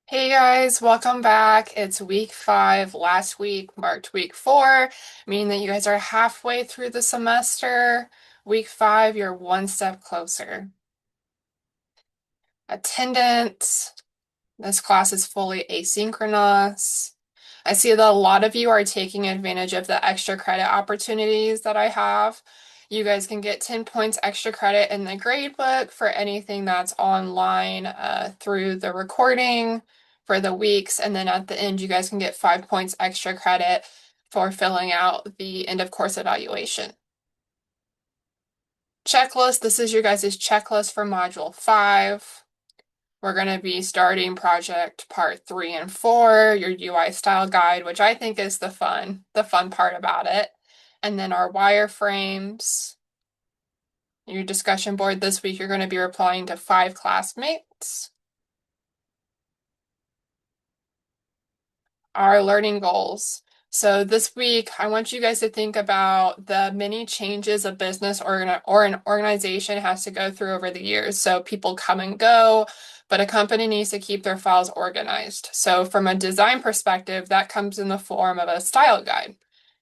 Hey guys, welcome back. It's week 5. Last week marked week 4, meaning that you guys are halfway through the semester. Week 5, you're one step closer. Attendance. This class is fully asynchronous. I see that a lot of you are taking advantage of the extra credit opportunities that I have. You guys can get 10 points extra credit in the gradebook for anything that's online through the recording for the weeks. And then at the end, you guys can get 5 points extra credit for filling out the end of course evaluation. Checklist. This is your guys' checklist for Module 5. We're going to be starting project part 3 and 4, your UI style guide, which I think is the fun part about it. And then our wireframes. Your discussion board this week, you're going to be replying to 5 classmates. Our learning goals. So this week, I want you guys to think about the many changes a business or an organization has to go through over the years. So people come and go, but a company needs to keep their files organized. So from a design perspective, that comes in the form of a style guide.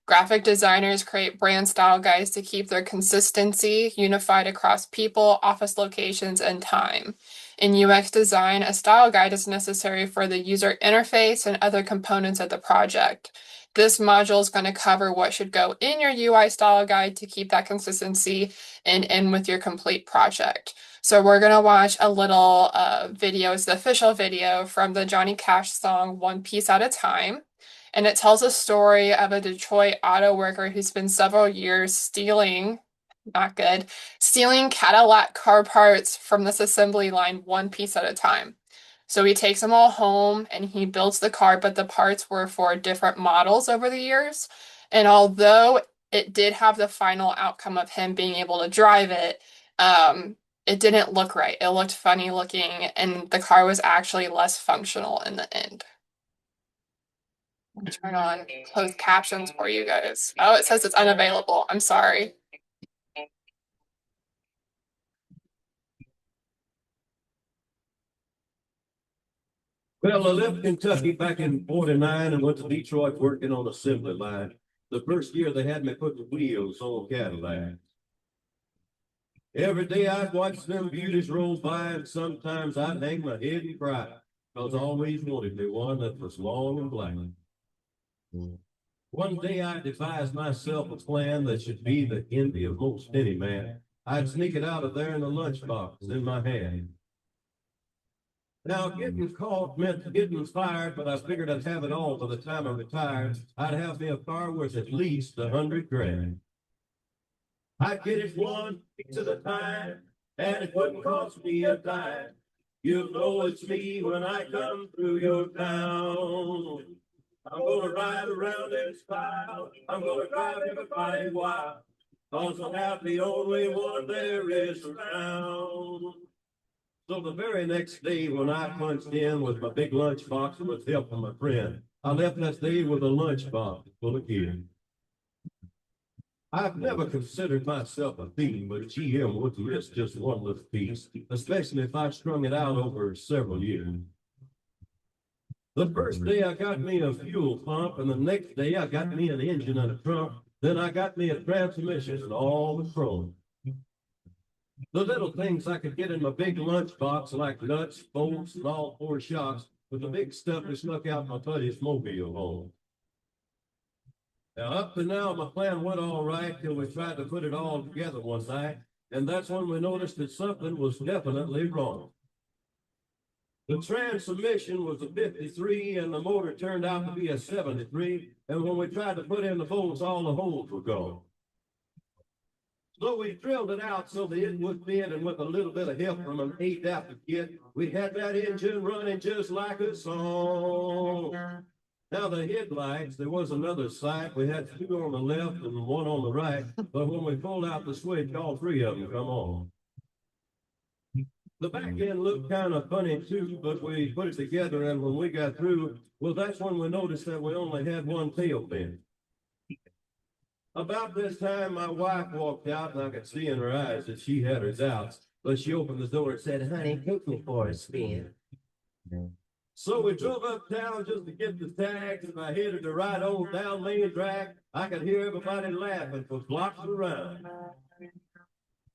Graphic designers create brand style guides to keep their consistency unified across people, office locations, and time. In UX design, a style guide is necessary for the user interface and other components of the project. This module is going to cover what should go in your UI style guide to keep that consistency and in with your complete project. So we're going to watch a little video. It's the official video from the Johnny Cash song One Piece at a Time. And it tells a story of a Detroit auto worker who spent several years not good, stealing Cadillac car parts from this assembly line one piece at a time. So he takes them all home and he builds the car, but the parts were for different models over the years. And although it did have the final outcome of him being able to drive it, it didn't look right. It looked funny looking, and the car was actually less functional in the end. Turn on closed captions for you guys. Oh, it says it's unavailable. I'm sorry. Well, I left Kentucky back in '49 and went to Detroit working on assembly line. The first year they had me putting wheels on Cadillac. Every day I'd watch them beauties roll by, and sometimes I'd hang my head and cry, because I always wanted me one that was long and black. One day I devised myself a plan that should be the envy of most any man. I'd sneak it out of there in a lunchbox in my hand. Now, getting caught meant getting fired, but I figured I'd have it all by the time I retired. I'd have me a car worth at least $100,000. I'd get it one piece at a time, and it wouldn't cost me a dime. You'll know it's me when I come through your town. I'm gonna ride around in style. I'm gonna drive everybody wild, 'cause I'm not the only one there is around. So the very next day, when I punched in with my big lunchbox with help from my friend, I left that day with a lunchbox full of kids. I've never considered myself a thief, but GM would risk just one little piece, especially if I strung it out over several years. The first day I got me a fuel pump, and the next day I got me an engine and a trunk. Then I got me a transmission and all the chrome. The little things I could get in my big lunchbox, like nuts, bolts, and all 4 shocks, but the big stuff that snuck out my buddy's mobile home. Now, up to now, my plan went all right till we tried to put it all together one night, and that's when we noticed that something was definitely wrong. The transmission was a 53, and the motor turned out to be a 73, and when we tried to put in the bolts, all the holes were gone. So we drilled it out so that it would fit, and with a little bit of help from an 8 kit, we had that engine running just like a song. Now the headlights, there was another sight. We had 2 on the left and 1 on the right, but when we pulled out the switch, all 3 of them come on. The back end looked kind of funny too, but we put it together, and when we got through, well, that's when we noticed that we only had 1 tail fin. About this time, my wife walked out, and I could see in her eyes that she had her doubts. But she opened the door and said, "Honey, take me for a spin." So we drove uptown just to get the tags, and I headed to ride on down Main Drag. I could hear everybody laughing for blocks around.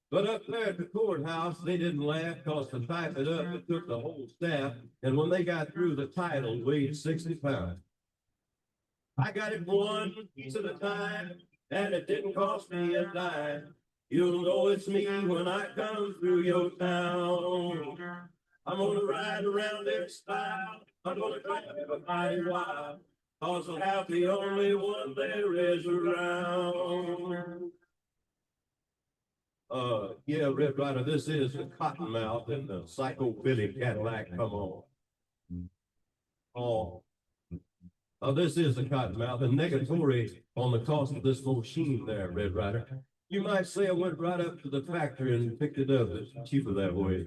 But up there at the courthouse, they didn't laugh because to type it up, it took the whole staff. And when they got through, the title weighed 60 pounds. I got it one piece at a time, and it didn't cost me a dime. You'll know it's me when I come through your town. I'm gonna ride around this style. I'm gonna drive everybody wild. Cause I'm half the only one there is around. Yeah, Red Rider, this is the Cottonmouth and the Psychobilly Cadillac. Come on. Oh, this is the Cottonmouth and negatory on the cost of this machine there, Red Rider. You might say I went right up to the factory and picked it up. It's cheaper that way.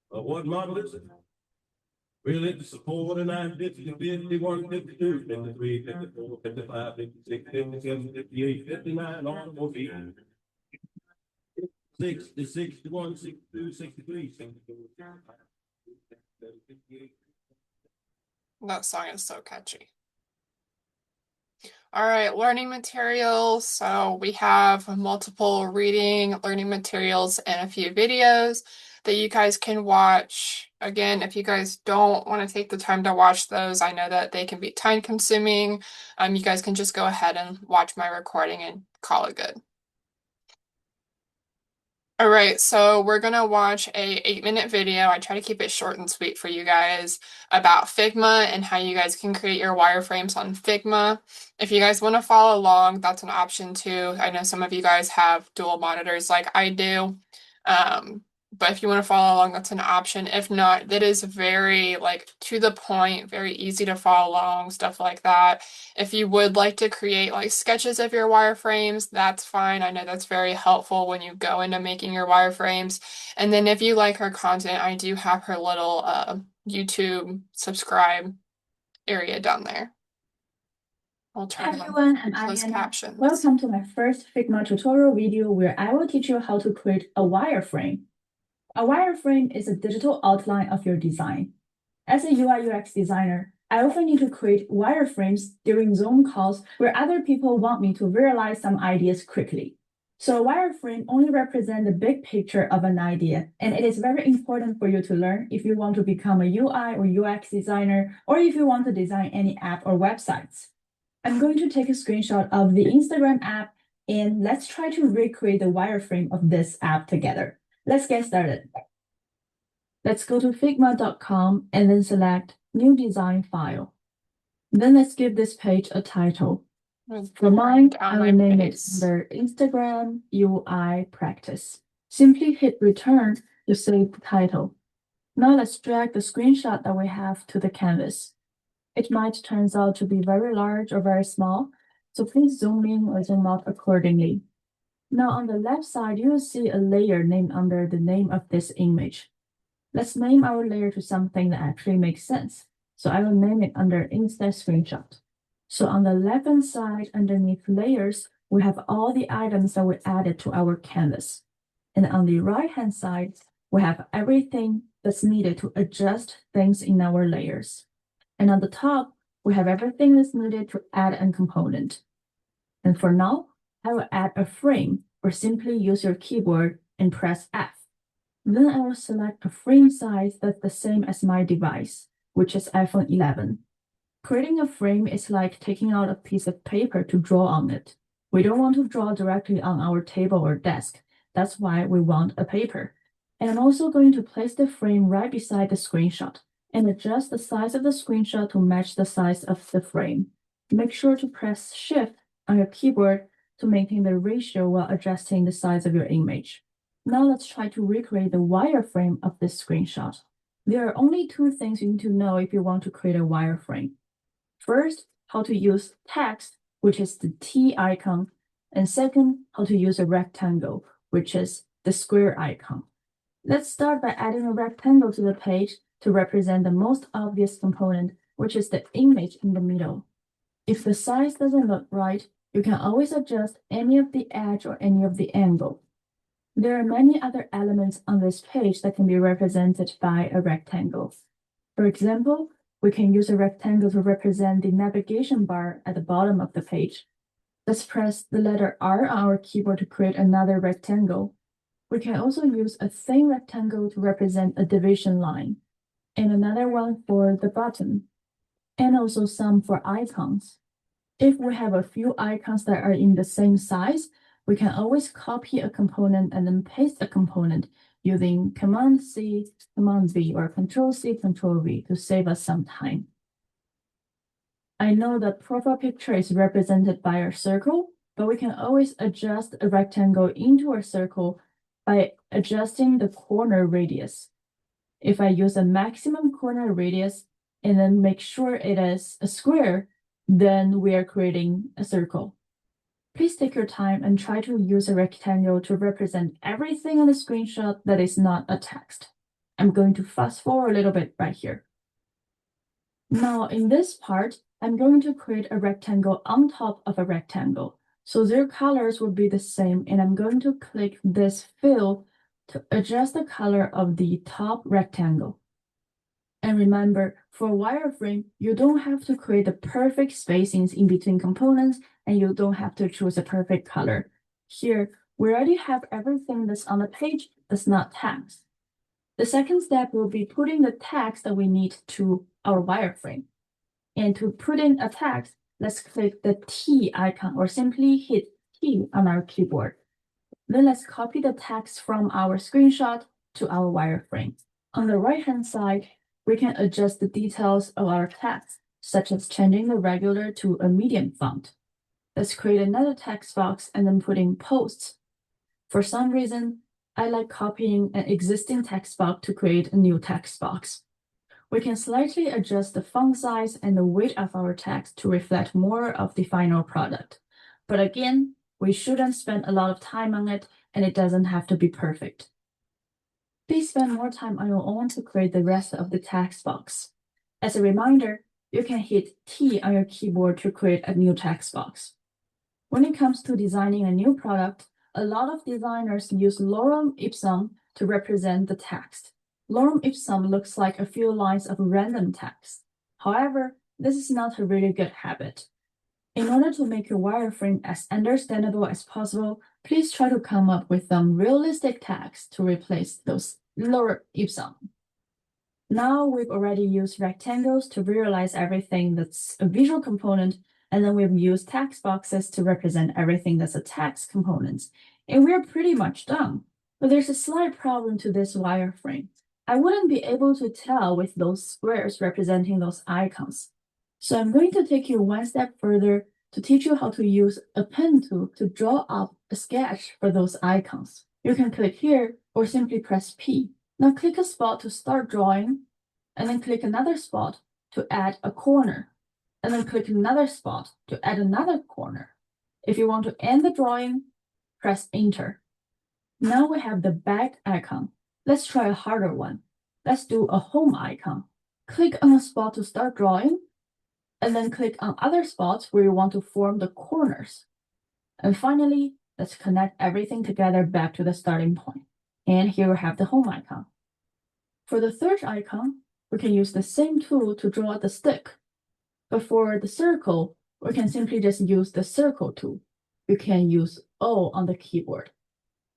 What model is it? Really, it's a 49, 50, 51, 52, 53, 54, 55, 56, 57, 58, 59, automobile. 60, 61, 62, 63, 64. That song is so catchy. All right, learning materials. So we have multiple reading, learning materials, and a few videos that you guys can watch. Again, if you guys don't want to take the time to watch those, I know that they can be time consuming. You guys can just go ahead and watch my recording and call it good. All right, so we're gonna watch a 8-minute video. I try to keep it short and sweet for you guys about Figma and how you guys can create your wireframes on Figma. If you guys want to follow along, that's an option too. I know some of you guys have dual monitors like I do. But if you want to follow along, that's an option. If not, that is very like to the point, very easy to follow along, stuff like that. If you would like to create like sketches of your wireframes, that's fine. I know that's very helpful when you go into making your wireframes. And then if you like her content, I do have her little YouTube subscribe area down there. I'll turn Hi everyone, I'm closed Ariana. captions. Welcome to my first Figma tutorial video where I will teach you how to create a wireframe. A wireframe is a digital outline of your design. As a UI UX designer, I often need to create wireframes during Zoom calls where other people want me to realize some ideas quickly. So a wireframe only represents the big picture of an idea, and it is very important for you to learn if you want to become a UI or UX designer, or if you want to design any app or websites. I'm going to take a screenshot of the Instagram app, and let's try to recreate the wireframe of this app together. Let's get started. Let's go to figma.com and then select New Design File. Then let's give this page a title. For mine, I will name it under Instagram UI Practice. Simply hit Return to save the title. Now let's drag the screenshot that we have to the canvas. It might turn out to be very large or very small, so please zoom in or zoom out accordingly. Now on the left side, you will see a layer named under the name of this image. Let's name our layer to something that actually makes sense. So I will name it under Insta Screenshot. So on the left-hand side, underneath layers, we have all the items that we added to our canvas. And on the right-hand side, we have everything that's needed to adjust things in our layers. And on the top, we have everything that's needed to add a component. And for now, I will add a frame, or simply use your keyboard and press F. Then I will select a frame size that's the same as my device, which is iPhone 11. Creating a frame is like taking out a piece of paper to draw on it. We don't want to draw directly on our table or desk. That's why we want a paper. And I'm also going to place the frame right beside the screenshot and adjust the size of the screenshot to match the size of the frame. Make sure to press Shift on your keyboard to maintain the ratio while adjusting the size of your image. Now let's try to recreate the wireframe of this screenshot. There are only two things you need to know if you want to create a wireframe. First, how to use text, which is the T icon, and second, how to use a rectangle, which is the square icon. Let's start by adding a rectangle to the page to represent the most obvious component, which is the image in the middle. If the size doesn't look right, you can always adjust any of the edge or any of the angle. There are many other elements on this page that can be represented by a rectangle. For example, we can use a rectangle to represent the navigation bar at the bottom of the page. Let's press the letter R on our keyboard to create another rectangle. We can also use a thin rectangle to represent a division line, and another one for the button, and also some for icons. If we have a few icons that are in the same size, we can always copy a component and then paste a component using Command-C, Command-V, or Control-C, Control-V to save us some time. I know the profile picture is represented by a circle, but we can always adjust a rectangle into a circle by adjusting the corner radius. If I use a maximum corner radius and then make sure it is a square, then we are creating a circle. Please take your time and try to use a rectangle to represent everything on the screenshot that is not a text. I'm going to fast forward a little bit right here. Now in this part, I'm going to create a rectangle on top of a rectangle. So their colors will be the same, and I'm going to click this fill to adjust the color of the top rectangle. And remember, for a wireframe, you don't have to create the perfect spacings in between components, and you don't have to choose a perfect color. Here, we already have everything that's on the page that's not text. The second step will be putting the text that we need to our wireframe. And to put in a text, let's click the T icon or simply hit T on our keyboard. Then let's copy the text from our screenshot to our wireframe. On the right-hand side, we can adjust the details of our text, such as changing the regular to a medium font. Let's create another text box and then put in posts. For some reason, I like copying an existing text box to create a new text box. We can slightly adjust the font size and the weight of our text to reflect more of the final product. But again, we shouldn't spend a lot of time on it, and it doesn't have to be perfect. Please spend more time on your own to create the rest of the text box. As a reminder, you can hit T on your keyboard to create a new text box. When it comes to designing a new product, a lot of designers use lorem ipsum to represent the text. Lorem ipsum looks like a few lines of random text. However, this is not a really good habit. In order to make your wireframe as understandable as possible, please try to come up with some realistic text to replace those lorem ipsum. Now we've already used rectangles to visualize everything that's a visual component, and then we've used text boxes to represent everything that's a text component. And we're pretty much done. But there's a slight problem to this wireframe. I wouldn't be able to tell with those squares representing those icons. So I'm going to take you one step further to teach you how to use a pen tool to draw up a sketch for those icons. You can click here or simply press P. Now click a spot to start drawing, and then click another spot to add a corner, and then click another spot to add another corner. If you want to end the drawing, press Enter. Now we have the back icon. Let's try a harder one. Let's do a home icon. Click on a spot to start drawing, and then click on other spots where you want to form the corners. And finally, let's connect everything together back to the starting point. And here we have the home icon. For the third icon, we can use the same tool to draw the stick. But for the circle, we can simply just use the circle tool. You can use O on the keyboard.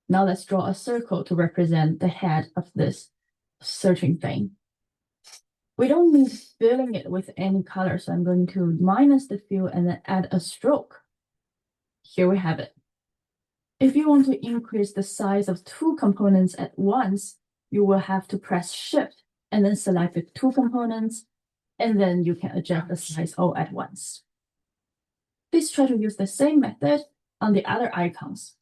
Now let's draw a circle to represent the head of this searching thing. We don't need filling it with any color, so I'm going to minus the fill and then add a stroke. Here we have it. If you want to increase the size of two components at once, you will have to press Shift and then select the two components, and then you can adjust the size all at once. Please try to use the same method on the other icons.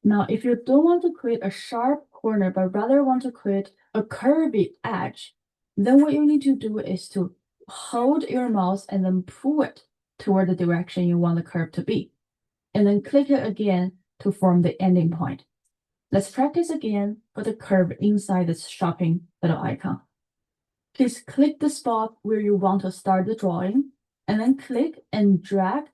Now, if you don't want to create a sharp corner, but rather want to create a curvy edge, then what you need to do is to hold your mouse and then pull it toward the direction you want the curve to be, and then click it again to form the ending point. Let's practice again for the curve inside this shopping little icon. Please click the spot where you want to start the drawing, and then click and drag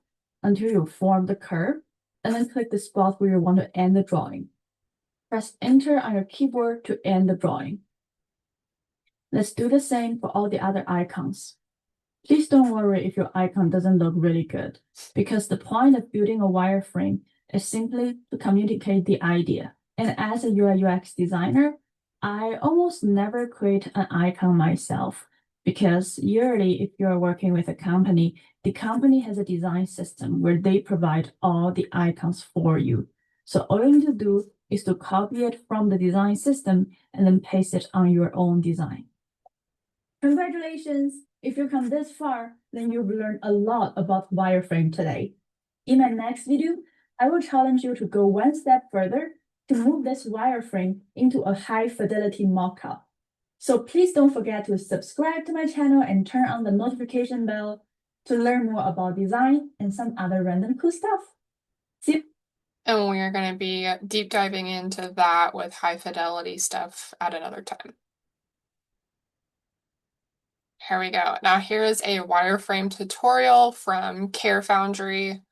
until you form the curve, and then click the spot where you want to end the drawing. Press Enter on your keyboard to end the drawing. Let's do the same for all the other icons. Please don't worry if your icon doesn't look really good, because the point of building a wireframe is simply to communicate the idea. And as a UI UX designer, I almost never create an icon myself, because usually if you're working with a company, the company has a design system where they provide all the icons for you. So all you need to do is to copy it from the design system and then paste it on your own design. Congratulations! If you come this far, then you've learned a lot about wireframe today. In my next video, I will challenge you to go one step further to move this wireframe into a high-fidelity mockup. So please don't forget to subscribe to my channel and turn on the notification bell to learn more about design and some other random cool stuff. See you. And we are going to be deep diving into that with high fidelity stuff at another time. Here we go. Now here is a wireframe tutorial from Care Foundry.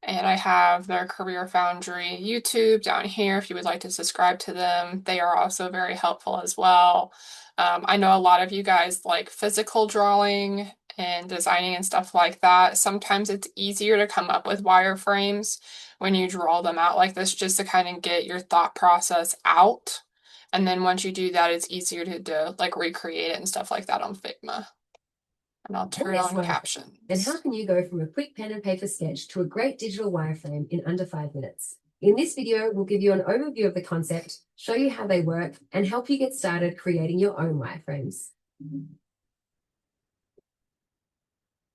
And I have their Career Foundry YouTube down here if you would like to subscribe to them. They are also very helpful as well. I know a lot of you guys like physical drawing and designing and stuff like that. Sometimes it's easier to come up with wireframes when you draw them out like this, just to kind of get your thought process out. And then once you do that, it's easier to like recreate it and stuff like that on Figma. And I'll turn on captions. And how can you go from a quick pen and paper sketch to a great digital wireframe in under 5 minutes? In this video, we'll give you an overview of the concept, show you how they work, and help you get started creating your own wireframes.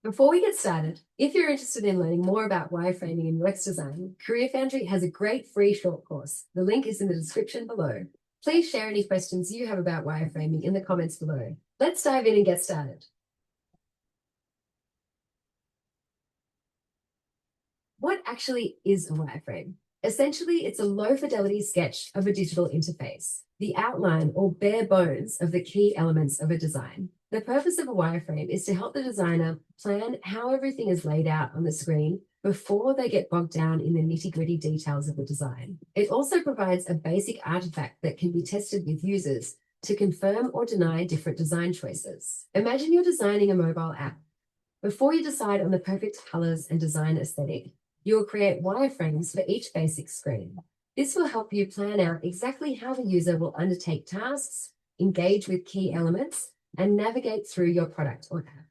Before we get started, if you're interested in learning more about wireframing and UX design, Career Foundry has a great free short course. The link is in the description below. Please share any questions you have about wireframing in the comments below. Let's dive in and get started. What actually is a wireframe? Essentially, it's a low-fidelity sketch of a digital interface, the outline or bare bones of the key elements of a design. The purpose of a wireframe is to help the designer plan how everything is laid out on the screen before they get bogged down in the nitty-gritty details of the design. It also provides a basic artifact that can be tested with users to confirm or deny different design choices. Imagine you're designing a mobile app. Before you decide on the perfect colors and design aesthetic, you will create wireframes for each basic screen. This will help you plan out exactly how the user will undertake tasks, engage with key elements, and navigate through your product or app.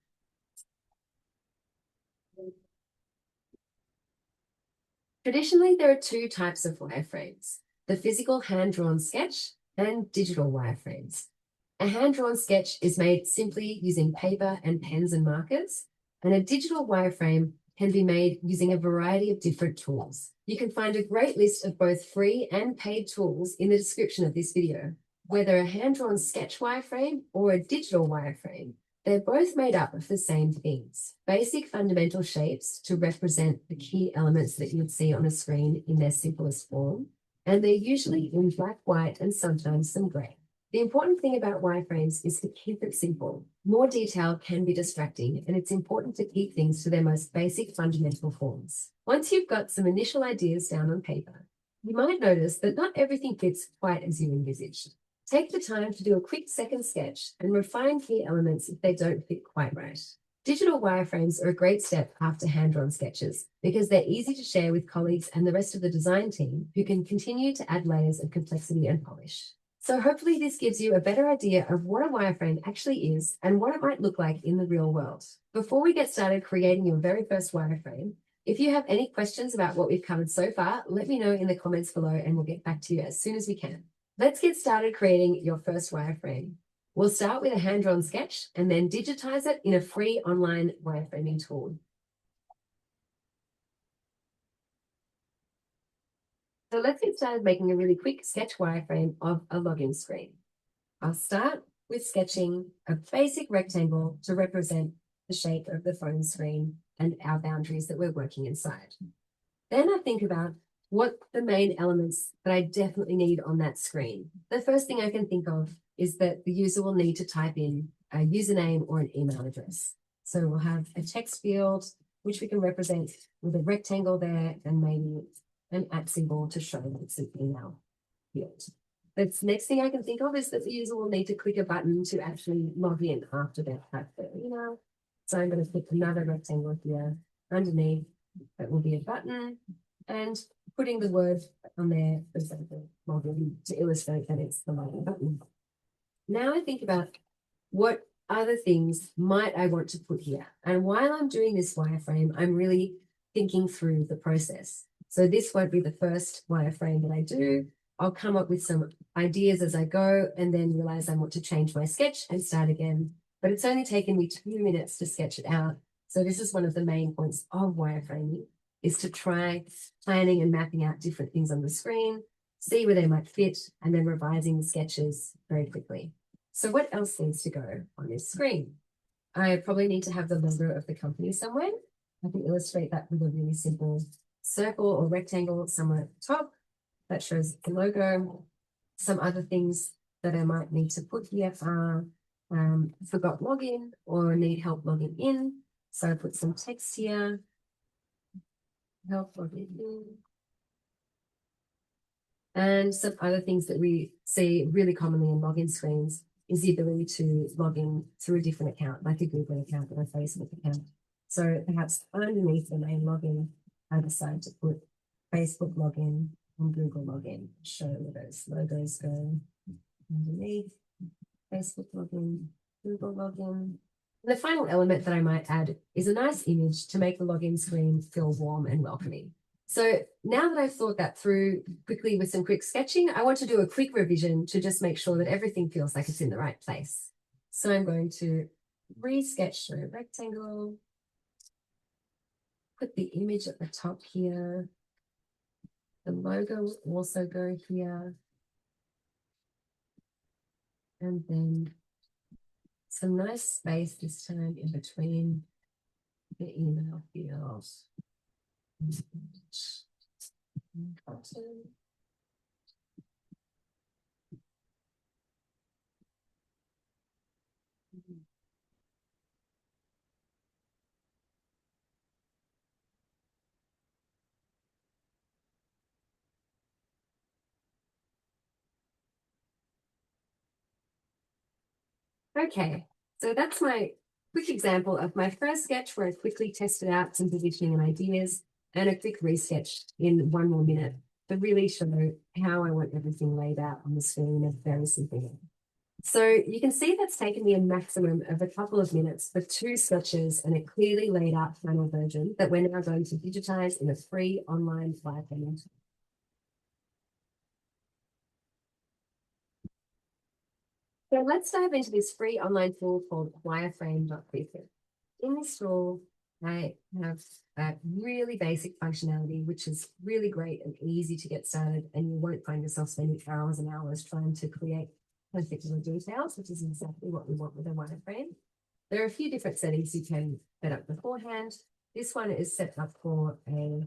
Traditionally, there are two types of wireframes: the physical hand-drawn sketch and digital wireframes. A hand-drawn sketch is made simply using paper and pens and markers, and a digital wireframe can be made using a variety of different tools. You can find a great list of both free and paid tools in the description of this video. Whether a hand-drawn sketch wireframe or a digital wireframe, they're both made up of the same things: basic fundamental shapes to represent the key elements that you would see on a screen in their simplest form, and they're usually in black, white, and sometimes some gray. The important thing about wireframes is to keep it simple. More detail can be distracting, and it's important to keep things to their most basic fundamental forms. Once you've got some initial ideas down on paper, you might notice that not everything fits quite as you envisaged. Take the time to do a quick second sketch and refine key elements if they don't fit quite right. Digital wireframes are a great step after hand-drawn sketches because they're easy to share with colleagues and the rest of the design team, who can continue to add layers of complexity and polish. So hopefully this gives you a better idea of what a wireframe actually is and what it might look like in the real world. Before we get started creating your very first wireframe, if you have any questions about what we've covered so far, let me know in the comments below and we'll get back to you as soon as we can. Let's get started creating your first wireframe. We'll start with a hand-drawn sketch and then digitize it in a free online wireframing tool. So let's get started making a really quick sketch wireframe of a login screen. I'll start with sketching a basic rectangle to represent the shape of the phone screen and our boundaries that we're working inside. Then I think about what the main elements that I definitely need on that screen. The first thing I can think of is that the user will need to type in a username or an email address. So we'll have a text field, which we can represent with a rectangle there and maybe an @ symbol to show that it's an email field. The next thing I can think of is that the user will need to click a button to actually log in after they've typed their email. So I'm going to put another rectangle here underneath. That will be a button, and putting the word on there, for example, login, to illustrate that it's the login button. Now I think about what other things might I want to put here. And while I'm doing this wireframe, I'm really thinking through the process. So this won't be the first wireframe that I do. I'll come up with some ideas as I go and then realize I want to change my sketch and start again. But it's only taken me 2 minutes to sketch it out. So this is one of the main points of wireframing, is to try planning and mapping out different things on the screen, see where they might fit, and then revising the sketches very quickly. So what else needs to go on this screen? I probably need to have the logo of the company somewhere. I can illustrate that with a really simple circle or rectangle somewhere at the top that shows the logo. Some other things that I might need to put here are forgot login or need help logging in. So I put some text here, help logging in. And some other things that we see really commonly in login screens is the ability to log in through a different account, like a Google account or a Facebook account. So perhaps underneath the main login, I decide to put Facebook login and Google login, show where those logos go underneath. Facebook login, Google login. And the final element that I might add is a nice image to make the login screen feel warm and welcoming. So now that I've thought that through quickly with some quick sketching, I want to do a quick revision to just make sure that everything feels like it's in the right place. So I'm going to re-sketch through a rectangle, put the image at the top here. The logo will also go here. And then some nice space this time in between the email fields. Okay, so that's my quick example of my first sketch where I quickly tested out some positioning and ideas, and a quick resketch in 1 more minute to really show how I want everything laid out on the screen in a very simple way. So you can see that's taken me a maximum of a couple of minutes for 2 sketches and a clearly laid out final version that we're now going to digitize in a free online wireframe. So let's dive into this free online tool called wireframe.preprint. In this tool, I have a really basic functionality, which is really great and easy to get started, and you won't find yourself spending hours and hours trying to create particular details, which is exactly what we want with a wireframe. There are a few different settings you can set up beforehand. This one is set up for a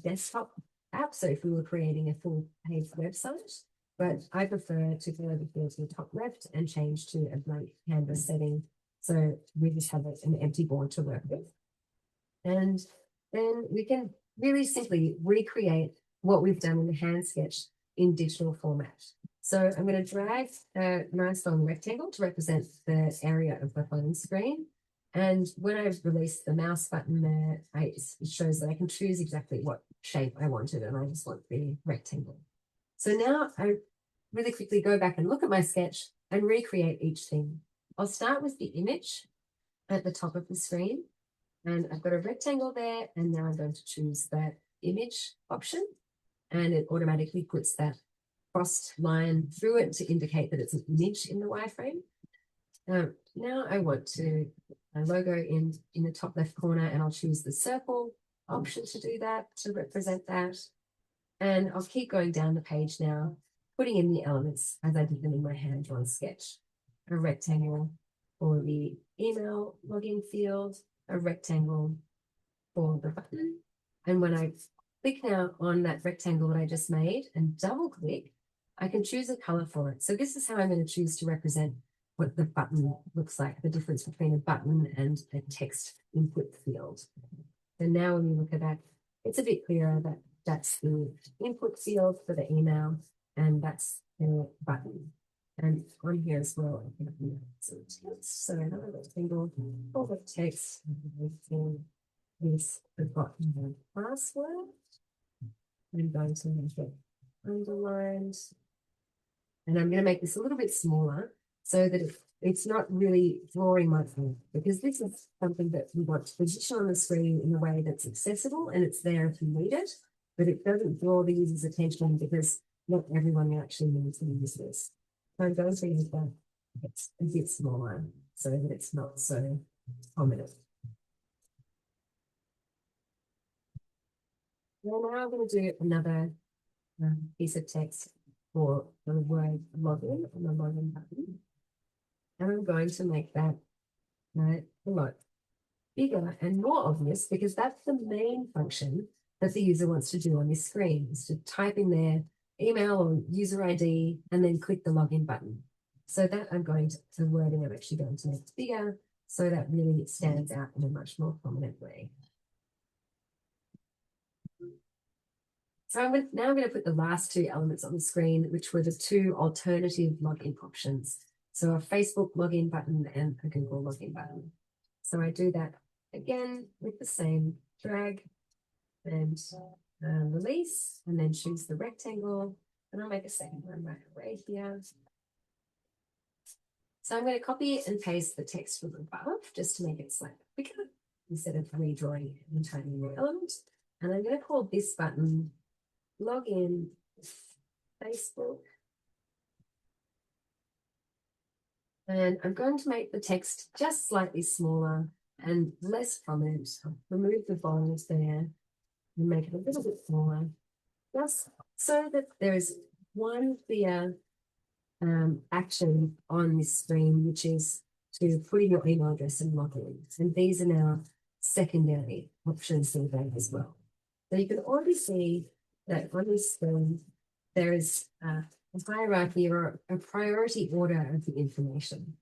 desktop app, so if we were creating a full page website, but I prefer to go over here to the top left and change to a blank canvas setting. So we just have an empty board to work with. And then we can really simply recreate what we've done in the hand sketch in digital format. So I'm going to drag a nice long rectangle to represent the area of the home screen. And when I've released the mouse button there, it shows that I can choose exactly what shape I wanted, and I just want the rectangle. So now I really quickly go back and look at my sketch and recreate each thing. I'll start with the image at the top of the screen, and I've got a rectangle there, and now I'm going to choose that image option, and it automatically puts that crossed line through it to indicate that it's an image in the wireframe. Now I want to a logo in the top left corner, and I'll choose the circle option to do that, to represent that. And I'll keep going down the page now, putting in the elements as I did them in my hand-drawn sketch. A rectangle for the email login field, a rectangle for the button. And when I click now on that rectangle that I just made and double click, I can choose a color for it. So this is how I'm going to choose to represent what the button looks like, the difference between a button and a text input field. And now when we look at that, it's a bit clearer that that's the input field for the email, and that's button. And on here as well, I can have some text. So another rectangle, all the text, everything is forgotten the password. I'm going to make it underlined. And I'm going to make this a little bit smaller so that it's not really drawing my phone, because this is something that we want to position on the screen in a way that's accessible and it's there if you need it, but it doesn't draw the user's attention because not everyone actually needs to use this. So I'm going to use that it's a bit smaller so that it's not so prominent. Well, now I'm going to do another piece of text for the word login on the login button. And I'm going to make that a lot bigger and more obvious, because that's the main function that the user wants to do on this screen, is to type in their email or user ID and then click the login button. So that I'm going to, the wording I'm actually going to make bigger so that really stands out in a much more prominent way. So now I'm going to put the last two elements on the screen, which were the two alternative login options. So a Facebook login button and a Google login button. So I do that again with the same drag and release, and then choose the rectangle, and I'll make a second one right away here. So I'm going to copy and paste the text from above just to make it slightly quicker instead of redrawing an entirely new element. And I'm going to call this button Login Facebook. And I'm going to make the text just slightly smaller and less prominent. I'll remove the bold there and make it a little bit smaller, just so that there is one clear action on this screen, which is to put in your email address and log in. And these are now secondary options that are there as well. So you can already see that on this screen, there is a hierarchy or a priority order of the information.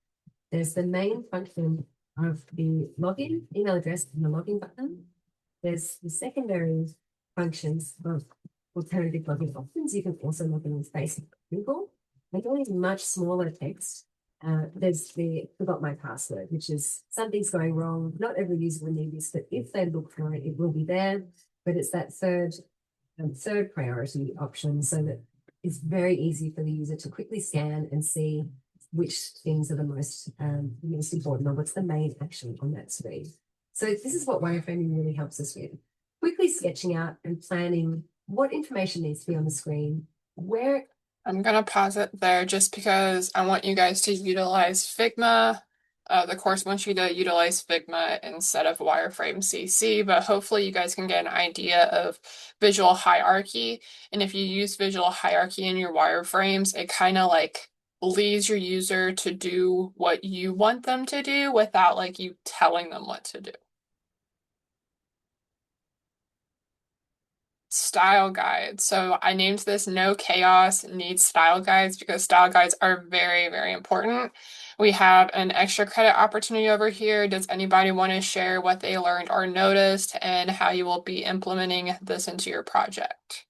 There's the main function of the login email address and the login button. There's the secondary functions of alternative login options. You can also log in with Facebook or Google. And going much smaller text, there's the forgot my password, which is something's going wrong. Not every user will need this, but if they look for it, it will be there. But it's that third priority option, so that it's very easy for the user to quickly scan and see which things are the most important, or what's the main action on that screen. So this is what wireframing really helps us with. Quickly sketching out and planning what information needs to be on the screen, where. I'm gonna pause it there just because I want you guys to utilize Figma. The course wants you to utilize Figma instead of wireframe CC, but hopefully you guys can get an idea of visual hierarchy. And if you use visual hierarchy in your wireframes, it kind of like leads your user to do what you want them to do without like you telling them what to do. Style guides. So I named this No Chaos Needs Style Guides because style guides are very, very important. We have an extra credit opportunity over here. Does anybody want to share what they learned or noticed and how you will be implementing this into your project?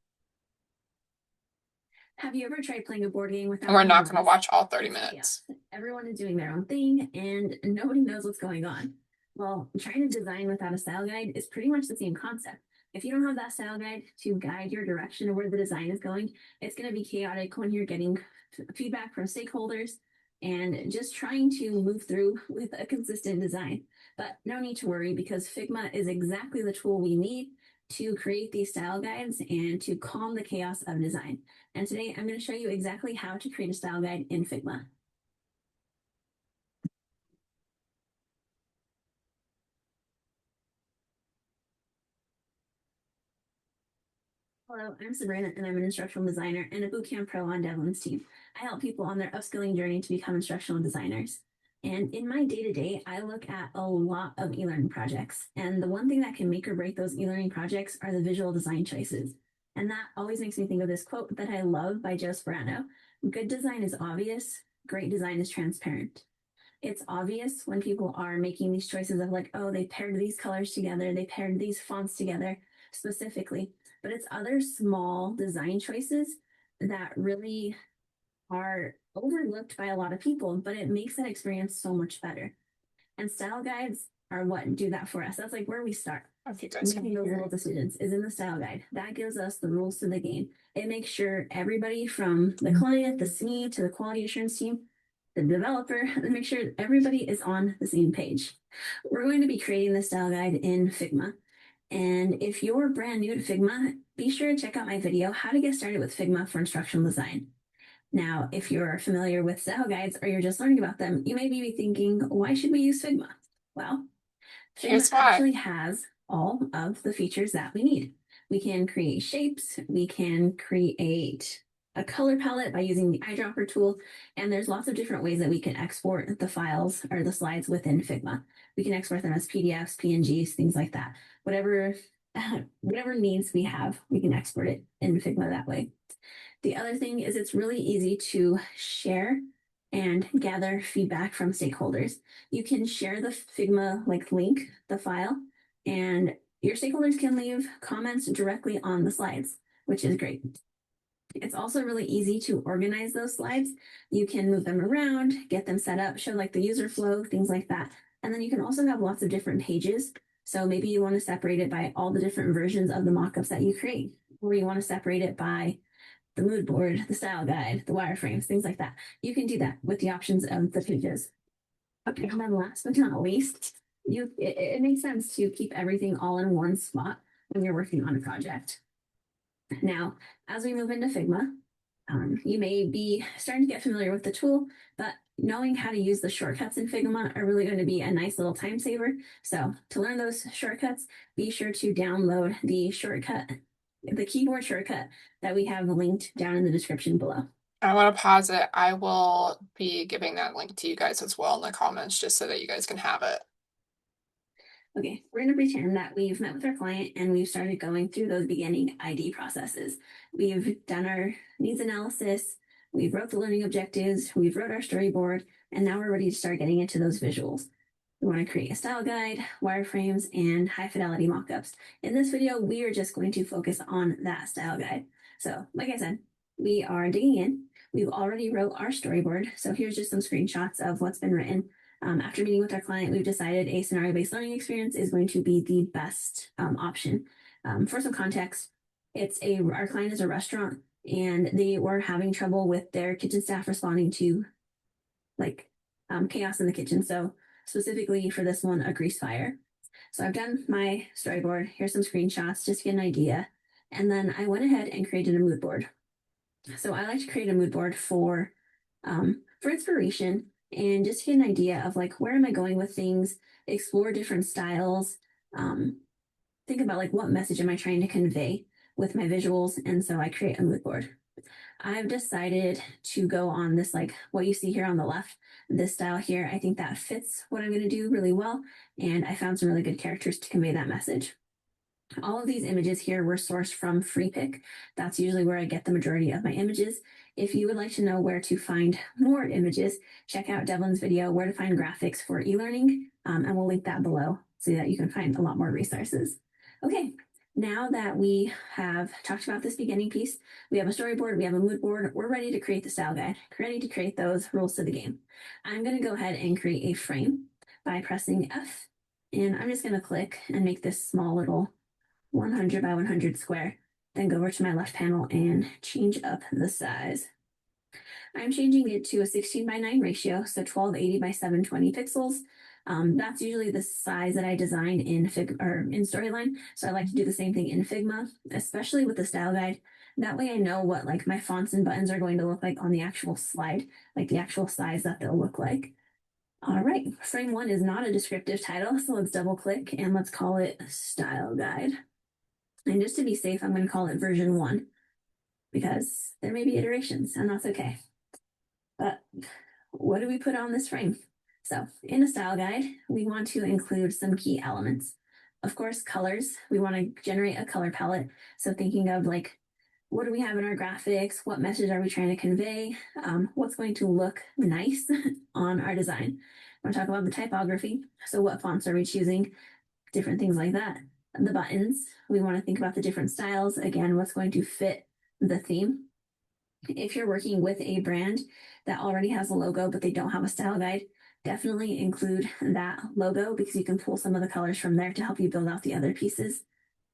Have you ever tried playing a board game without? And we're not going to watch all 30 minutes. Yeah. Everyone is doing their own thing and nobody knows what's going on. Well, trying to design without a style guide is pretty much the same concept. If you don't have that style guide to guide your direction of where the design is going, it's going to be chaotic when you're getting feedback from stakeholders and just trying to move through with a consistent design. But no need to worry, because Figma is exactly the tool we need to create these style guides and to calm the chaos of design. And today I'm going to show you exactly how to create a style guide in Figma. Hello, I'm Sabrina, and I'm an instructional designer and a bootcamp pro on Devlin's team. I help people on their upskilling journey to become instructional designers. And in my day-to-day, I look at a lot of e-learning projects. And the one thing that can make or break those e-learning projects are the visual design choices. And that always makes me think of this quote that I love by Joe Sperano. Good design is obvious, great design is transparent. It's obvious when people are making these choices of like, oh, they paired these colors together, they paired these fonts together specifically. But it's other small design choices that really are overlooked by a lot of people, but it makes that experience so much better. And style guides are what do that for us. That's like where we start. If you guys can Making those hear. little decisions is in the style guide. That gives us the rules to the game. It makes sure everybody from the client, the SME, to the quality assurance team, the developer, and make sure everybody is on the same page. We're going to be creating the style guide in Figma. And if you're brand new to Figma, be sure to check out my video, How to Get Started with Figma for Instructional Design. Now, if you're familiar with style guides or you're just learning about them, you may be thinking, why should we use Figma? Well, Here's Figma why. actually has all of the features that we need. We can create shapes, we can create a color palette by using the eyedropper tool, and there's lots of different ways that we can export the files or the slides within Figma. We can export them as PDFs, PNGs, things like that. Whatever needs we have, we can export it in Figma that way. The other thing is it's really easy to share and gather feedback from stakeholders. You can share the Figma link, the file, and your stakeholders can leave comments directly on the slides, which is great. It's also really easy to organize those slides. You can move them around, get them set up, show like the user flow, things like that. And then you can also have lots of different pages. So maybe you want to separate it by all the different versions of the mockups that you create, or you want to separate it by the mood board, the style guide, the wireframes, things like that. You can do that with the options of the pages. Okay, and then last but not least, it makes sense to keep everything all in one spot when you're working on a project. Now, as we move into Figma, you may be starting to get familiar with the tool, but knowing how to use the shortcuts in Figma are really going to be a nice little time saver. So to learn those shortcuts, be sure to download the keyboard shortcut that we have linked down in the description below. I want to pause it. I will be giving that link to you guys as well in the comments just so that you guys can have it. Okay, we're going to pretend that we've met with our client and we've started going through those beginning ID processes. We've done our needs analysis, we've wrote the learning objectives, we've wrote our storyboard, and now we're ready to start getting into those visuals. We want to create a style guide, wireframes, and high fidelity mockups. In this video, we are just going to focus on that style guide. So, like I said, we are digging in. We've already wrote our storyboard. So here's just some screenshots of what's been written. After meeting with our client, we've decided a scenario-based learning experience is going to be the best option. For some context, our client is a restaurant, and they were having trouble with their kitchen staff responding to chaos in the kitchen. So specifically for this one, a grease fire. So I've done my storyboard. Here's some screenshots just to get an idea. And then I went ahead and created a mood board. So I like to create a mood board for inspiration and just to get an idea of where am I going with things, explore different styles, think about what message am I trying to convey with my visuals. And so I create a mood board. I've decided to go on this, what you see here on the left, this style here. I think that fits what I'm going to do really well. And I found some really good characters to convey that message. All of these images here were sourced from FreePic. That's usually where I get the majority of my images. If you would like to know where to find more images, check out Devlin's video, Where to Find Graphics for E-Learning, and we'll link that below so that you can find a lot more resources. Okay, now that we have talked about this beginning piece, we have a storyboard, we have a mood board, we're ready to create the style guide, ready to create those rules to the game. I'm going to go ahead and create a frame by pressing F, and I'm just going to click and make this small little 100 by 100 square, then go over to my left panel and change up the size. I'm changing it to a 16 by 9 ratio, so 1280 by 720 pixels. That's usually the size that I designed in Storyline, so I like to do the same thing in Figma, especially with the style guide. That way I know what my fonts and buttons are going to look like on the actual slide, the actual size that they'll look like. All right, frame 1 is not a descriptive title, so let's double click and let's call it Style Guide. And just to be safe, I'm going to call it version 1 because there may be iterations and that's okay. But what do we put on this frame? So in a style guide, we want to include some key elements. Of course, colors. We want to generate a color palette. So thinking of what do we have in our graphics? What message are we trying to convey? What's going to look nice on our design? I want to talk about the typography. So what fonts are we choosing? Different things like that. The buttons, we want to think about the different styles. Again, what's going to fit the theme. If you're working with a brand that already has a logo, but they don't have a style guide, definitely include that logo because you can pull some of the colors from there to help you build out the other pieces.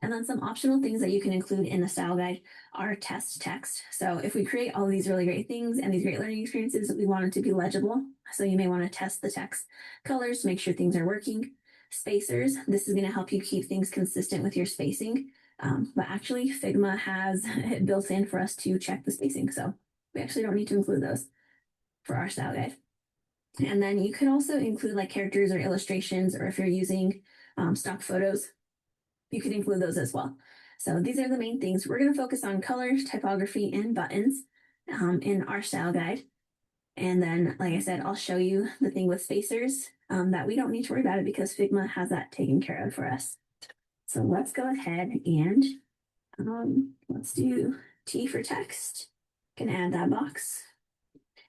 And then some optional things that you can include in the style guide are test text. So if we create all these really great things and these great learning experiences, we want it to be legible. So you may want to test the text colors to make sure things are working. Spacers, this is going to help you keep things consistent with your spacing. But actually Figma has it built in for us to check the spacing. So we actually don't need to include those for our style guide. And then you could also include like characters or illustrations, or if you're using stock photos, you can include those as well. So these are the main things. We're going to focus on colors, typography, and buttons in our style guide. And then, like I said, I'll show you the thing with spacers that we don't need to worry about it because Figma has that taken care of for us. So let's go ahead and let's do T for text. Can add that box.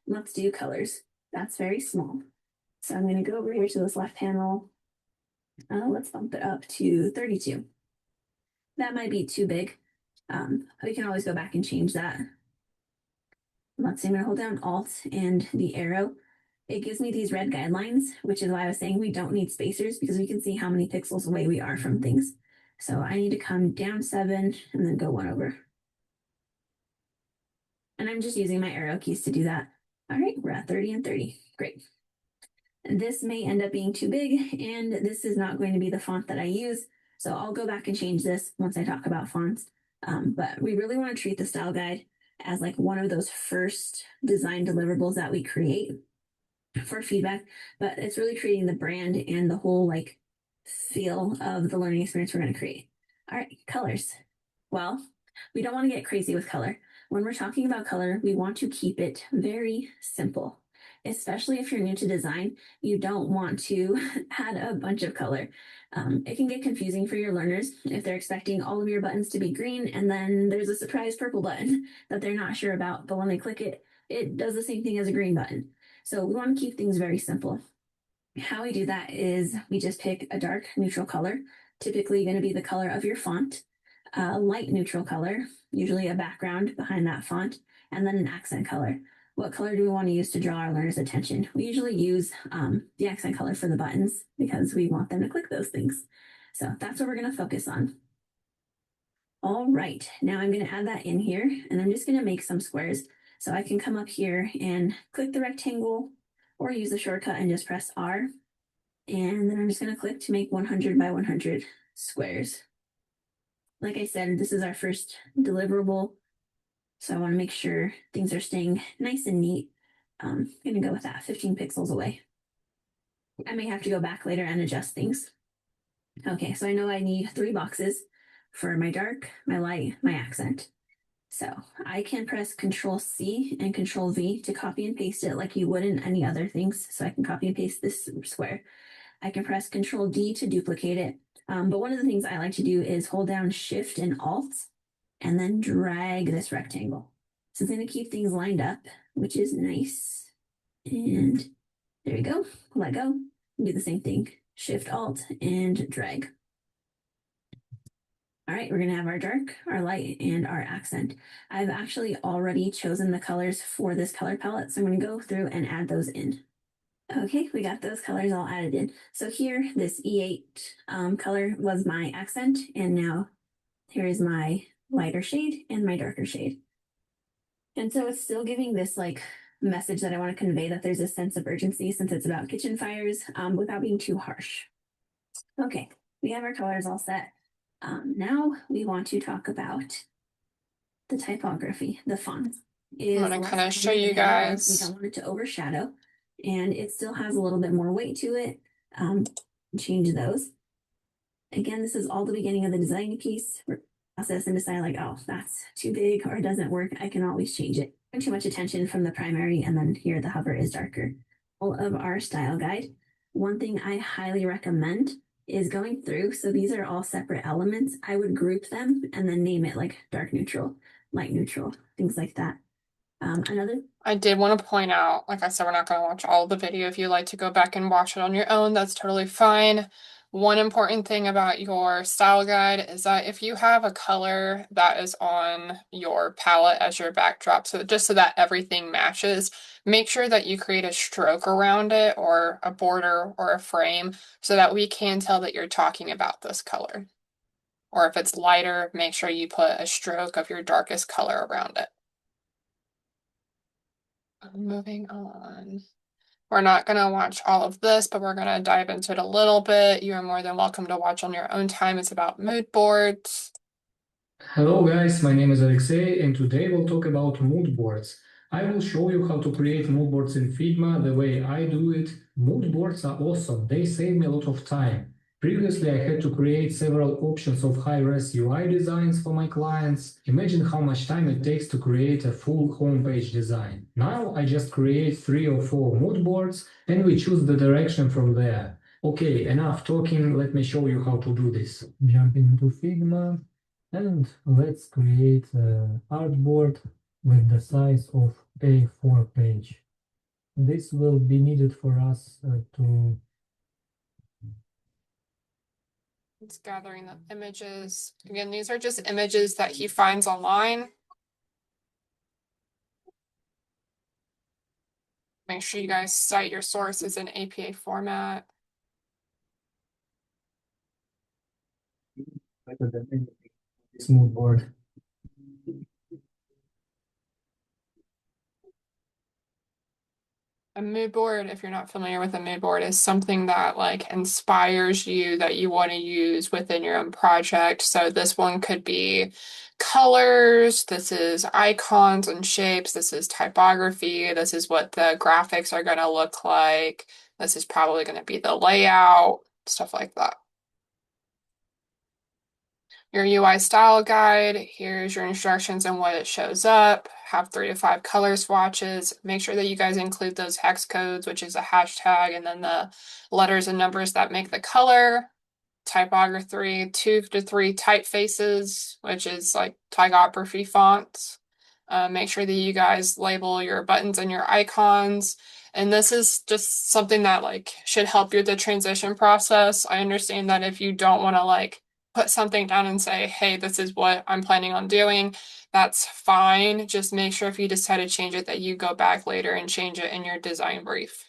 Let's do colors. That's very small. So I'm going to go over here to this left panel. Let's bump it up to 32. That might be too big. We can always go back and change that. Let's see, I'm going to hold down Alt and the arrow. It gives me these red guidelines, which is why I was saying we don't need spacers because we can see how many pixels away we are from things. So I need to come down 7 and then go 1 over. And I'm just using my arrow keys to do that. All right, we're at 30 and 30. Great. This may end up being too big, and this is not going to be the font that I use. So I'll go back and change this once I talk about fonts. But we really want to treat the style guide as like one of those first design deliverables that we create for feedback. But it's really creating the brand and the whole like feel of the learning experience we're going to create. All right, colors. Well, we don't want to get crazy with color. When we're talking about color, we want to keep it very simple. Especially if you're new to design, you don't want to add a bunch of color. It can get confusing for your learners if they're expecting all of your buttons to be green and then there's a surprise purple button that they're not sure about, but when they click it, it does the same thing as a green button. So we want to keep things very simple. How we do that is we just pick a dark neutral color, typically going to be the color of your font, a light neutral color, usually a background behind that font, and then an accent color. What color do we want to use to draw our learners' attention? We usually use the accent color for the buttons because we want them to click those things. So that's what we're going to focus on. All right, now I'm going to add that in here, and I'm just going to make some squares. So I can come up here and click the rectangle or use the shortcut and just press R. And then I'm just going to click to make 100 by 100 squares. Like I said, this is our first deliverable. So I want to make sure things are staying nice and neat. I'm going to go with that 15 pixels away. I may have to go back later and adjust things. Okay, so I know I need 3 boxes for my dark, my light, my accent. So I can press Control C and Control V to copy and paste it like you would in any other things. So I can copy and paste this square. I can press Control D to duplicate it. But one of the things I like to do is hold down Shift and Alt and then drag this rectangle. So it's going to keep things lined up, which is nice. And there we go. Let go. Do the same thing. Shift Alt and drag. All right, we're going to have our dark, our light, and our accent. I've actually already chosen the colors for this color palette, so I'm going to go through and add those in. Okay, we got those colors all added in. So here, this E8 color was my accent, and now here is my lighter shade and my darker shade. And so it's still giving this like message that I want to convey that there's a sense of urgency since it's about kitchen fires without being too harsh. Okay, we have our colors all set. Now we want to talk about the typography, the font. I'm going to kind of show you guys. We don't want it to overshadow, and it still has a little bit more weight to it. Change those. Again, this is all the beginning of the design piece. Process and decide like, oh, that's too big or it doesn't work. I can always change it. Too much attention from the primary, and then here the hover is darker. All of our style guide. One thing I highly recommend is going through. So these are all separate elements. I would group them and then name it like dark neutral, light neutral, things like that. I did want to point out, like I said, we're not going to watch all the video. If you like to go back and watch it on your own, that's totally fine. One important thing about your style guide is that if you have a color that is on your palette as your backdrop, so just so that everything matches, make sure that you create a stroke around it or a border or a frame so that we can tell that you're talking about this color. Or if it's lighter, make sure you put a stroke of your darkest color around it. Moving on. We're not going to watch all of this, but we're going to dive into it a little bit. You are more than welcome to watch on your own time. It's about mood boards. Hello guys, my name is Alexey and today we'll talk about mood boards. I will show you how to create mood boards in Figma the way I do it. Mood boards are awesome, they save me a lot of time. Previously I had to create several options of high-res UI designs for my clients. Imagine how much time it takes to create a full homepage design. Now I just create 3 or 4 mood boards and we choose the direction from there. Okay, enough talking, let me show you how to do this. Jumping into Figma. And let's create an artboard with the size of A4 page. This will be needed for us to... It's gathering the images. Again, these are just images that he finds online. Make sure you guys cite your sources in APA format. This mood board. A mood board, if you're not familiar with a mood board, is something that like inspires you that you want to use within your own project. So this one could be colors, this is icons and shapes, this is typography, this is what the graphics are going to look like, this is probably going to be the layout, stuff like that. Your UI style guide, here's your instructions and what it shows up. Have 3 to 5 color swatches. Make sure that you guys include those hex codes, which is a hashtag, and then the letters and numbers that make the color. Typography, 2 to 3 typefaces, which is like typography fonts. Make sure that you guys label your buttons and your icons. And this is just something that like should help you with the transition process. I understand that if you don't want to like put something down and say, hey, this is what I'm planning on doing, that's fine. Just make sure if you decide to change it that you go back later and change it in your design brief.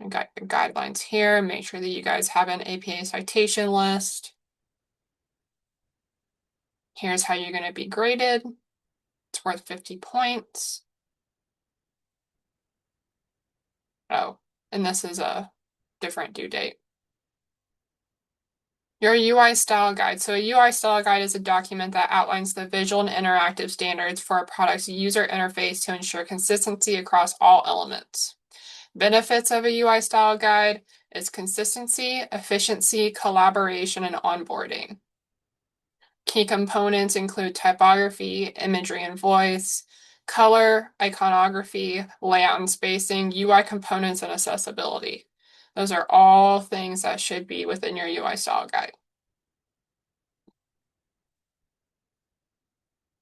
I got your guidelines here. Make sure that you guys have an APA citation list. Here's how you're going to be graded. It's worth 50 points. Oh, and this is a different due date. Your UI style guide. So a UI style guide is a document that outlines the visual and interactive standards for a product's user interface to ensure consistency across all elements. Benefits of a UI style guide is consistency, efficiency, collaboration, and onboarding. Key components include typography, imagery and voice, color, iconography, layout and spacing, UI components, and accessibility. Those are all things that should be within your UI style guide.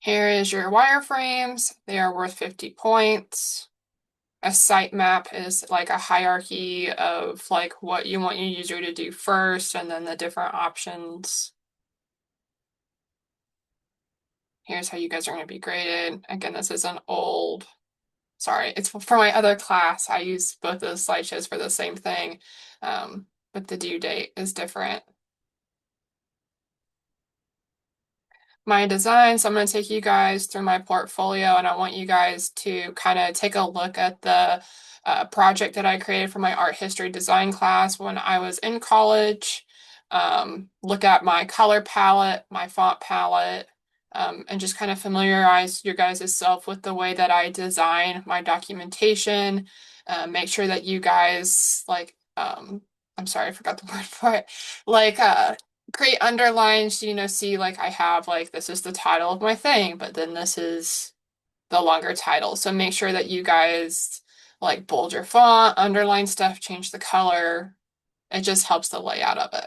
Here is your wireframes. They are worth 50 points. A sitemap is like a hierarchy of like what you want your user to do first and then the different options. Here's how you guys are going to be graded. Again, this is an old, sorry, it's for my other class. I use both those slideshows for the same thing, but the due date is different. My design. So I'm going to take you guys through my portfolio and I want you guys to kind of take a look at the project that I created for my art history design class when I was in college. Look at my color palette, my font palette, and just kind of familiarize your guys' self with the way that I design my documentation. Make sure that you guys like, I'm sorry, I forgot the word for it. Like, create underlines, see like I have like this is the title of my thing, but then this is the longer title. So make sure that you guys like bold your font, underline stuff, change the color. It just helps the layout of it.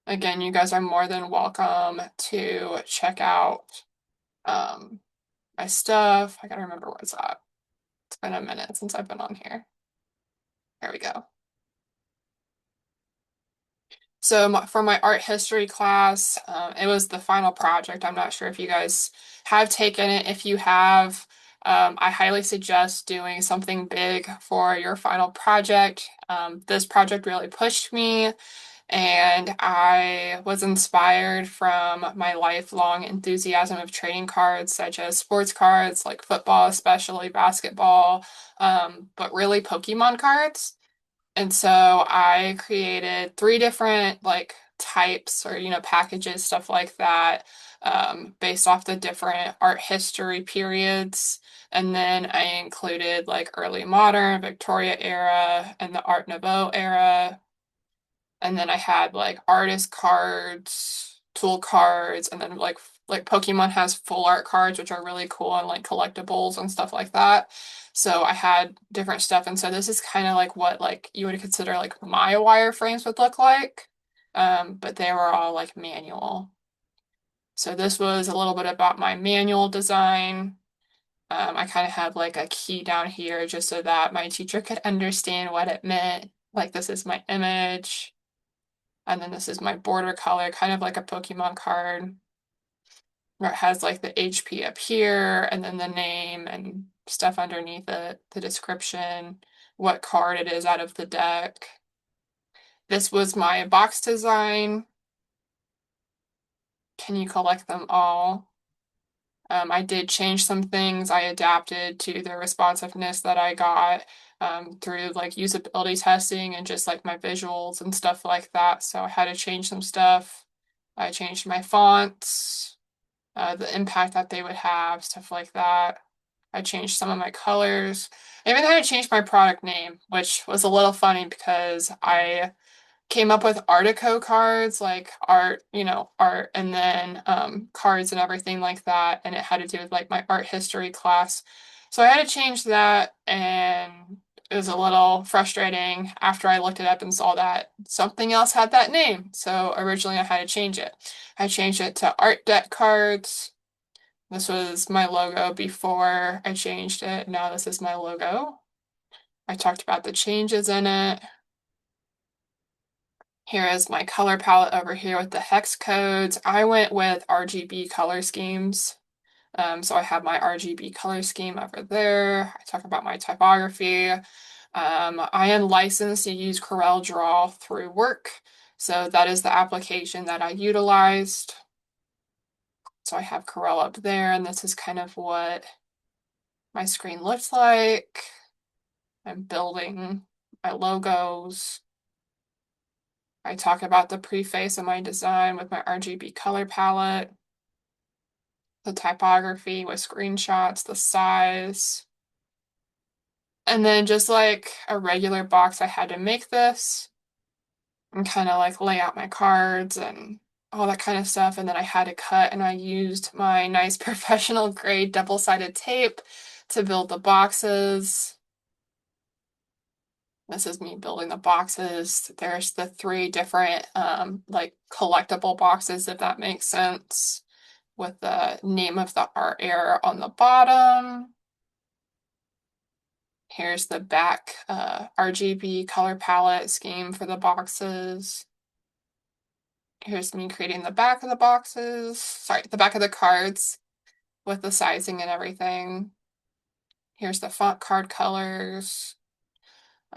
Again, you guys are more than welcome to check out my stuff. I gotta remember where it's at. It's been a minute since I've been on here. There we go. So for my art history class, it was the final project. I'm not sure if you guys have taken it. If you have, I highly suggest doing something big for your final project. This project really pushed me, and I was inspired from my lifelong enthusiasm of trading cards, such as sports cards, like football, especially basketball, but really Pokemon cards. And so I created three different like types or packages, stuff like that, based off the different art history periods. And then I included like early modern, Victoria era, and the Art Nouveau era. And then I had like artist cards, tool cards, and then like Pokemon has full art cards, which are really cool, and like collectibles and stuff like that. So I had different stuff, and so this is kind of like what like you would consider like my wireframes would look like. But they were all like manual. So this was a little bit about my manual design. I kind of have like a key down here just so that my teacher could understand what it meant. Like this is my image. And then this is my border color, kind of like a Pokemon card, where it has like the HP up here and then the name and stuff underneath it, the description, what card it is out of the deck. This was my box design. Can you collect them all? I did change some things. I adapted to the responsiveness that I got through like usability testing and just like my visuals and stuff like that. So I had to change some stuff. I changed my fonts, the impact that they would have, stuff like that. I changed some of my colors. I even had to change my product name, which was a little funny because I came up with Artico cards, like art, art, and then cards and everything like that. And it had to do with like my art history class. So I had to change that, and it was a little frustrating after I looked it up and saw that something else had that name. So originally I had to change it. I changed it to Art Deck Cards. This was my logo before I changed it. Now this is my logo. I talked about the changes in it. Here is my color palette over here with the hex codes. I went with RGB color schemes. So I have my RGB color scheme over there. I talk about my typography. I am licensed to use Corel Draw through work. So that is the application that I utilized. So I have Corel up there, and this is kind of what my screen looks like. I'm building my logos. I talk about the preface of my design with my RGB color palette, the typography with screenshots, the size. And then just like a regular box, I had to make this and kind of like lay out my cards and all that kind of stuff. And then I had to cut, and I used my nice professional grade double-sided tape to build the boxes. This is me building the boxes. There's the three different like collectible boxes, if that makes sense, with the name of the art era on the bottom. Here's the back RGB color palette scheme for the boxes. Here's me creating the back of the boxes. Sorry, the back of the cards with the sizing and everything. Here's the font card colors.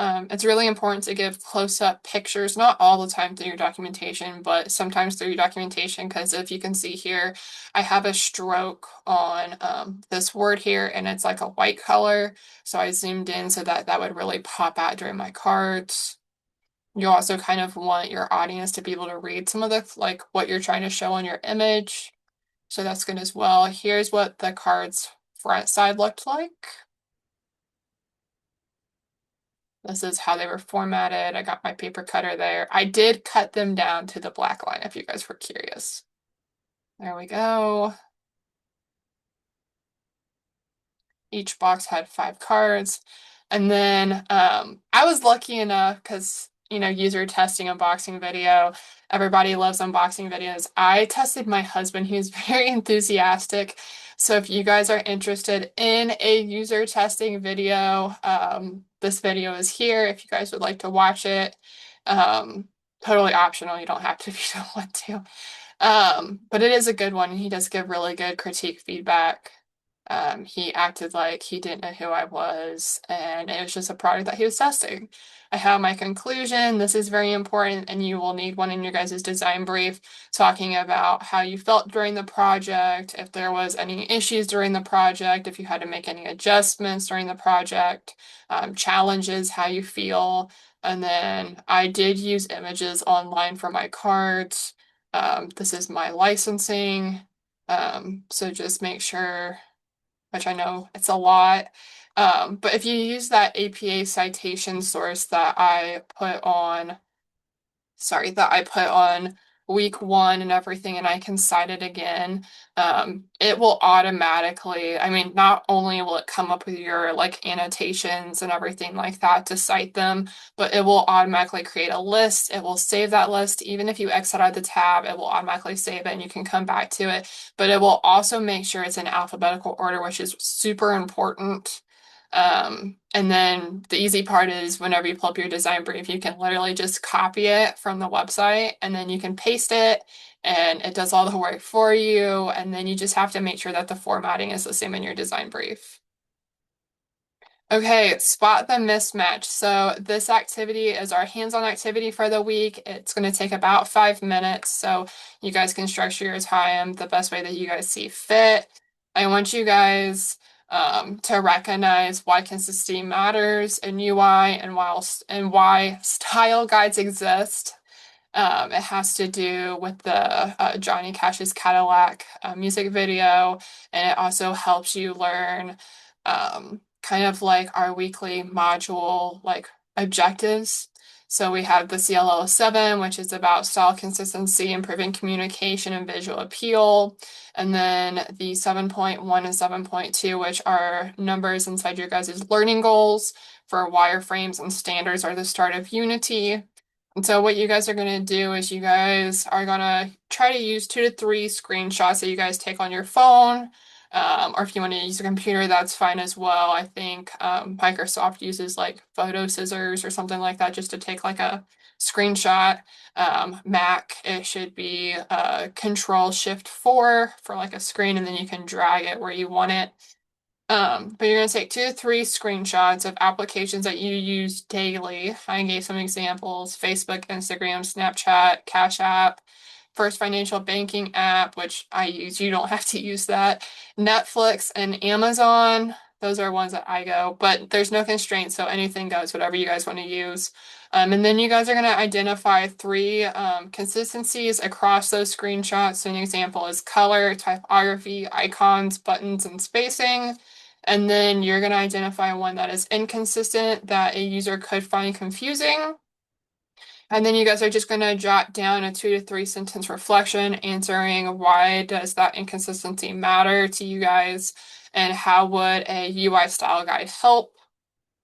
It's really important to give close-up pictures, not all the time through your documentation, but sometimes through your documentation, because if you can see here, I have a stroke on this word here, and it's like a white color. So I zoomed in so that that would really pop out during my cards. You also kind of want your audience to be able to read some of the, like what you're trying to show on your image. So that's good as well. Here's what the card's front side looked like. This is how they were formatted. I got my paper cutter there. I did cut them down to the black line if you guys were curious. There we go. Each box had 5 cards. And then I was lucky enough because, user testing unboxing video. Everybody loves unboxing videos. I tested my husband. He was very enthusiastic. So if you guys are interested in a user testing video, this video is here if you guys would like to watch it. Totally optional. You don't have to if you don't want to. But it is a good one. He does give really good critique feedback. He acted like he didn't know who I was, and it was just a product that he was testing. I have my conclusion. This is very important, and you will need one in your guys' design brief talking about how you felt during the project, if there was any issues during the project, if you had to make any adjustments during the project, challenges, how you feel. And then I did use images online for my cards. This is my licensing. So just make sure, which I know it's a lot. But if you use that APA citation source that I put on, that I put on week one and everything, and I can cite it again, it will automatically, I mean, not only will it come up with your like annotations and everything like that to cite them, but it will automatically create a list. It will save that list. Even if you exit out the tab, it will automatically save it and you can come back to it. But it will also make sure it's in alphabetical order, which is super important. And then the easy part is whenever you pull up your design brief, you can literally just copy it from the website and then you can paste it and it does all the work for you. And then you just have to make sure that the formatting is the same in your design brief. Okay, spot the mismatch. So this activity is our hands-on activity for the week. It's going to take about 5 minutes. So you guys can structure your time the best way that you guys see fit. I want you guys to recognize why consistency matters in UI and why style guides exist. It has to do with the Johnny Cash's Cadillac music video, and it also helps you learn kind of like our weekly module like objectives. So we have the CLO7, which is about style consistency, improving communication and visual appeal. And then the 7.1 and 7.2, which are numbers inside your guys' learning goals for wireframes and standards are the start of Unity. And so what you guys are going to do is you guys are going to try to use 2 to 3 screenshots that you guys take on your phone. Or if you want to use a computer, that's fine as well. I think Microsoft uses like photo scissors or something like that just to take like a screenshot. Mac, it should be Control-Shift-4 for like a screen, and then you can drag it where you want it. But you're going to take 2 to 3 screenshots of applications that you use daily. I gave some examples: Facebook, Instagram, Snapchat, Cash App, First Financial Banking app, which I use. You don't have to use that. Netflix and Amazon. Those are ones that I go, but there's no constraints, so anything goes, whatever you guys want to use. And then you guys are going to identify 3 consistencies across those screenshots. So an example is color, typography, icons, buttons, and spacing. And then you're going to identify one that is inconsistent that a user could find confusing. And then you guys are just going to jot down a 2 to 3 sentence reflection answering why does that inconsistency matter to you guys and how would a UI style guide help.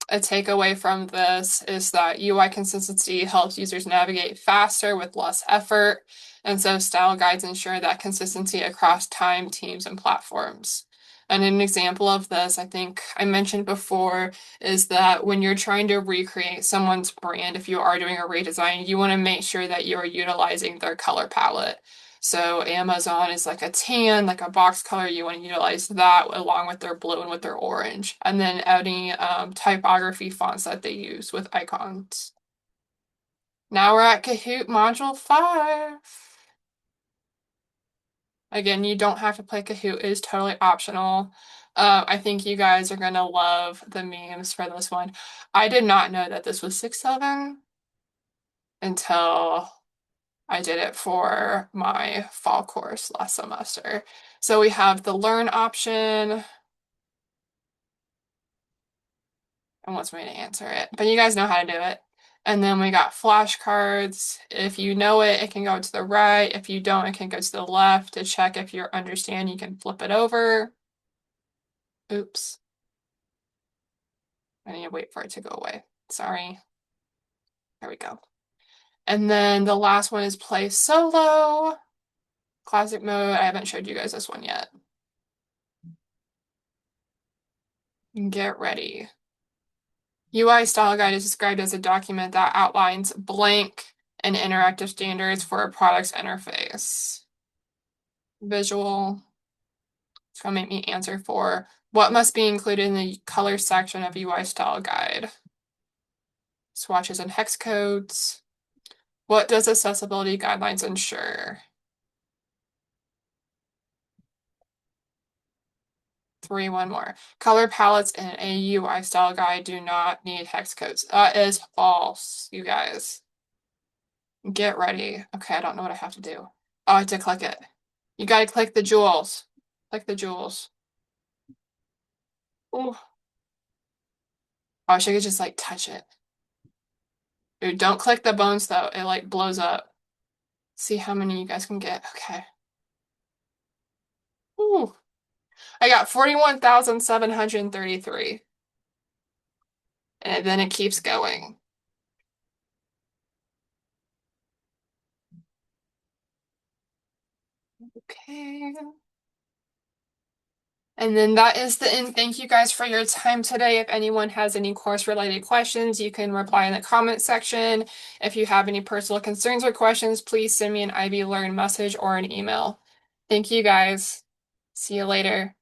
A takeaway from this is that UI consistency helps users navigate faster with less effort. And so style guides ensure that consistency across time, teams, and platforms. And an example of this, I think I mentioned before, is that when you're trying to recreate someone's brand, if you are doing a redesign, you want to make sure that you are utilizing their color palette. So Amazon is like a tan, like a box color. You want to utilize that along with their blue and with their orange. And then any typography fonts that they use with icons. Now we're at Kahoot Module 5. Again, you don't have to play Kahoot. It is totally optional. I think you guys are going to love the memes for this one. I did not know that this was 6-7 until I did it for my fall course last semester. So we have the learn option. It wants me to answer it, but you guys know how to do it. And then we got flashcards. If you know it, it can go to the right. If you don't, it can go to the left to check if you understand. You can flip it over. Oops. I need to wait for it to go away. Sorry. There we go. And then the last one is play solo. Classic mode. I haven't showed you guys this one yet. Get ready. UI style guide is described as a document that outlines blank and interactive standards for a product's interface. Visual. It's going to make me answer for what must be included in the color section of UI style guide. Swatches and hex codes. What does accessibility guidelines ensure? 3, one more. Color palettes in a UI style guide do not need hex codes. That is false, you guys. Get ready. Okay, I don't know what I have to do. Oh, I have to click it. You gotta click the jewels. Click the jewels. Ooh. I wish I could just like touch it. Ooh, don't click the bones though. It like blows up. See how many you guys can get. Okay. Ooh. I got 41,733. And then it keeps going. Okay. And then that is the end. Thank you guys for your time today. If anyone has any course related questions, you can reply in the comment section. If you have any personal concerns or questions, please send me an IvyLearn message or an email. Thank you guys. See you later.